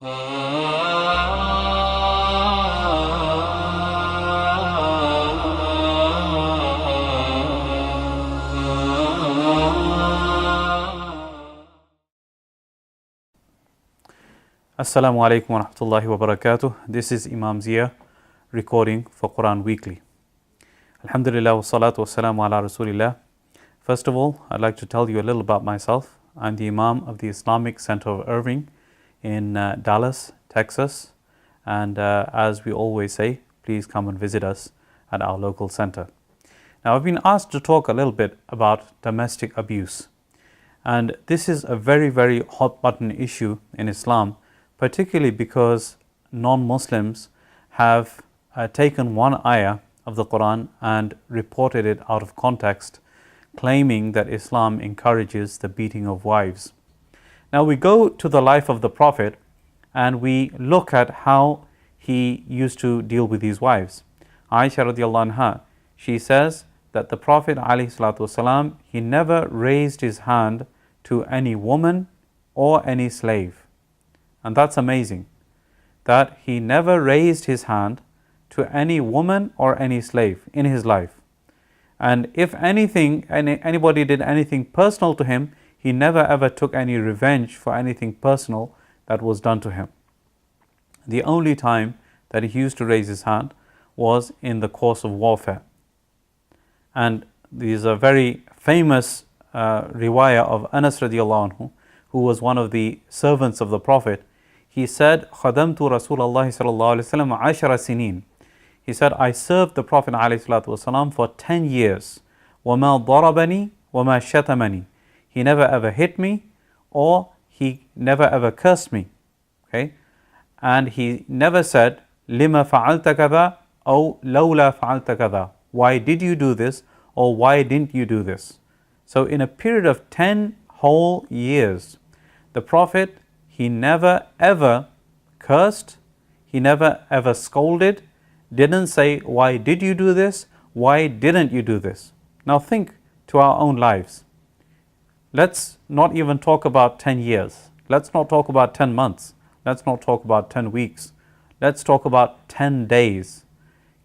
Assalamu alaikum wa rahmatullahi wa barakatuh. This is Imam Zia recording for Quran Weekly. Alhamdulillah wa salatu wa salamu ala Rasulillah. First of all, I'd like to tell you a little about myself. I'm the Imam of the Islamic Center of Irving in Dallas, Texas. And as we always say, please come and visit us at our local center. Now, I've been asked to talk a little bit about domestic abuse. And this is a very, very hot button issue in Islam, particularly because non-Muslims have taken one ayah of the Quran and reported it out of context, claiming that Islam encourages the beating of wives. Now we go to the life of the Prophet and we look at how he used to deal with his wives. Aisha radiallahu anha, she says that the Prophet alayhi salatu wasalam, he never raised his hand to any woman or any slave. And that's amazing, that he never raised his hand to any woman or any slave in his life. And if anybody did anything personal to him, he never ever took any revenge for anything personal that was done to him. The only time that he used to raise his hand was in the course of warfare. And these are very famous riwayah of Anas radiallahu anhu, who was one of the servants of the Prophet. He said, خَدَمْتُ رَسُولَ اللَّهِ صَلَى اللَّهُ عَلَيْهِ وسلم 10 سنين. He said, I served the Prophet alayhi salatu wasalam for 10 years. وَمَا ضَرَبَنِي وَمَا شَتَمَنِي. He never ever hit me or he never ever cursed me. Okay? And he never said, لِمَا فَعَلْتَ كَذَا أو لَوْلَا فَعَلْتَ كَذَا. Why did you do this or why didn't you do this? So in a period of 10 whole years, the Prophet, he never ever cursed, he never ever scolded, didn't say, why did you do this? Why didn't you do this? Now think to our own lives. Let's not even talk about 10 years. Let's not talk about 10 months. Let's not talk about 10 weeks. Let's talk about 10 days.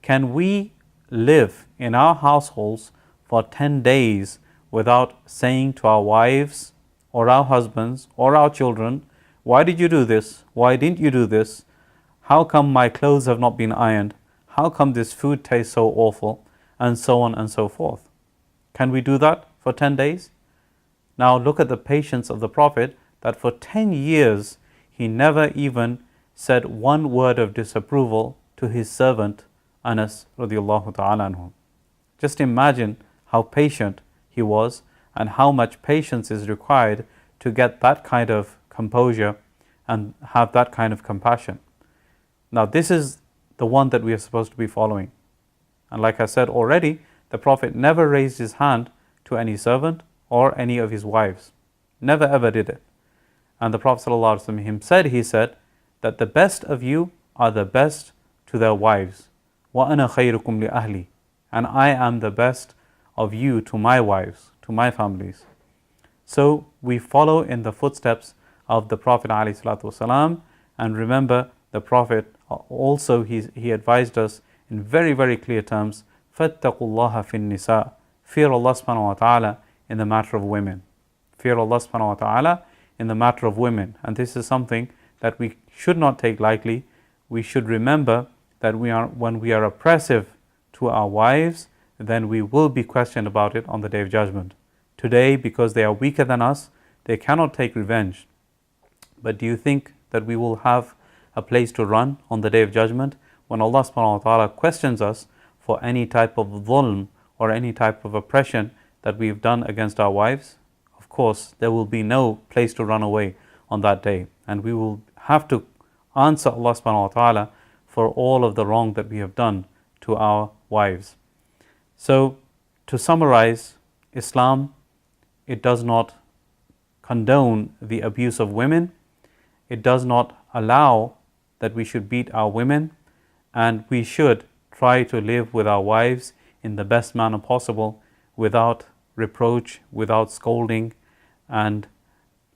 Can we live in our households for 10 days without saying to our wives or our husbands or our children, why did you do this? Why didn't you do this? How come my clothes have not been ironed? How come this food tastes so awful? And so on and so forth. Can we do that for 10 days? Now look at the patience of the Prophet, that for 10 years he never even said one word of disapproval to his servant Anas radiallahu ta'ala anhu. Just imagine how patient he was and how much patience is required to get that kind of composure and have that kind of compassion. Now this is the one that we are supposed to be following. And like I said already, the Prophet never raised his hand to any servant or any of his wives. Never ever did it. And the Prophet ﷺ he said that the best of you are the best to their wives. وَأَنَا خَيْرُكُمْ لِأَهْلِي. And I am the best of you to my wives, to my families. So we follow in the footsteps of the Prophet ﷺ, and remember the Prophet also he advised us in very, very clear terms, فَاتَّقُوا اللَّهَ فِي النِّسَاءِ. Fear Allah subhanahu wa ta'ala in the matter of women. Fear Allah subhanahu wa ta'ala in the matter of women. And this is something that we should not take lightly. We should remember that when we are oppressive to our wives, then we will be questioned about it on the Day of Judgment. Today, because they are weaker than us, they cannot take revenge. But do you think that we will have a place to run on the Day of Judgment when Allah subhanahu wa ta'ala questions us for any type of dhulm or any type of oppression that we've done against our wives? Of course, there will be no place to run away on that day, and we will have to answer Allah subhanahu wa ta'ala for all of the wrong that we have done to our wives. So, to summarize, Islam, it does not condone the abuse of women. It does not allow that we should beat our women, and we should try to live with our wives in the best manner possible, without reproach, without scolding, and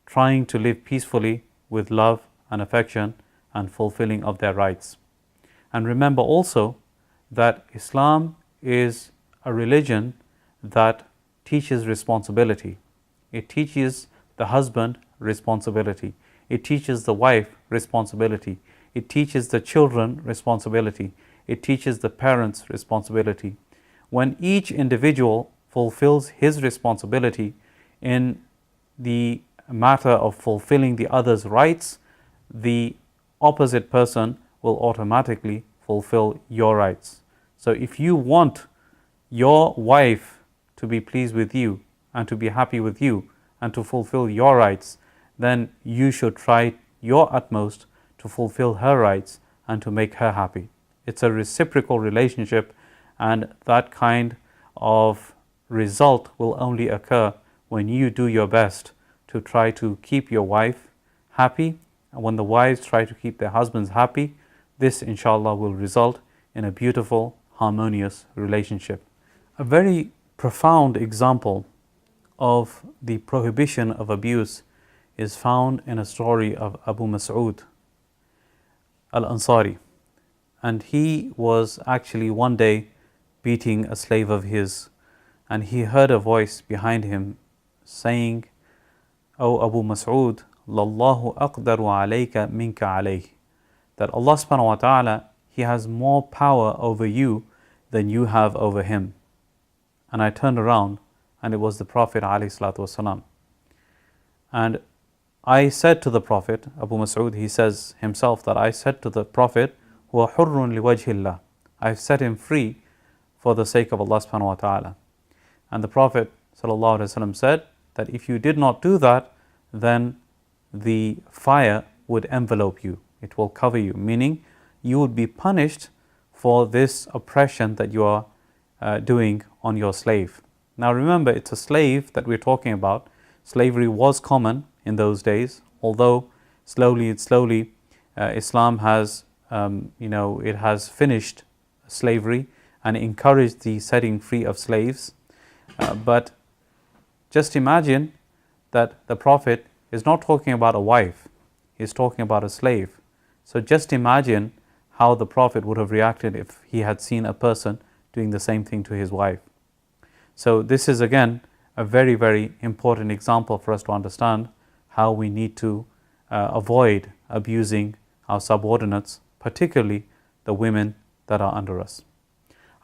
trying to live peacefully with love and affection. and fulfilling of their rights. And remember also that Islam is a religion that teaches responsibility. It teaches the husband responsibility. It teaches the wife responsibility. It teaches the children responsibility. It teaches the parents responsibility. When each individual fulfills his responsibility in the matter of fulfilling the other's rights, the opposite person will automatically fulfill your rights. So if you want your wife to be pleased with you and to be happy with you and to fulfill your rights, then you should try your utmost to fulfill her rights and to make her happy. It's a reciprocal relationship, and that kind of result will only occur when you do your best to try to keep your wife happy. And when the wives try to keep their husbands happy, this inshallah will result in a beautiful, harmonious relationship. A very profound example of the prohibition of abuse is found in a story of Abu Mas'ud al-Ansari. And he was actually one day beating a slave of his, and he heard a voice behind him saying, "O Abu Mas'ud, Lallahu aqdaru alayka minka alayh." That Allah subhanahu wa ta'ala, He has more power over you than you have over him. And I turned around, and it was the Prophet ﷺ. And I said to the Prophet, Abu Mas'ud, he says himself that I said to the Prophet, "Huwa hurrun liwajhillah." I've set him free for the sake of Allah subhanahu wa ta'ala. And the Prophet ﷺ said that if you did not do that, then the fire would envelope you. It will cover you, meaning you would be punished for this oppression that you are doing on your slave. Now remember, it's a slave that we're talking about. Slavery was common in those days, although slowly Islam has, it has finished slavery and encouraged the setting free of slaves. But just imagine that the Prophet is not talking about a wife, he's talking about a slave. So just imagine how the Prophet would have reacted if he had seen a person doing the same thing to his wife. So this is again a very, very important example for us to understand how we need to avoid abusing our subordinates, particularly the women that are under us.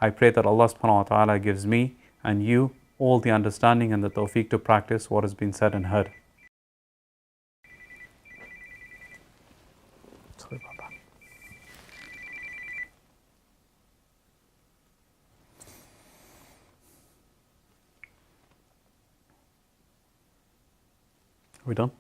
I pray that Allah subhanahu wa ta'ala gives me and you all the understanding and the tawfiq to practice what has been said and heard. Sorry about that. Are we done?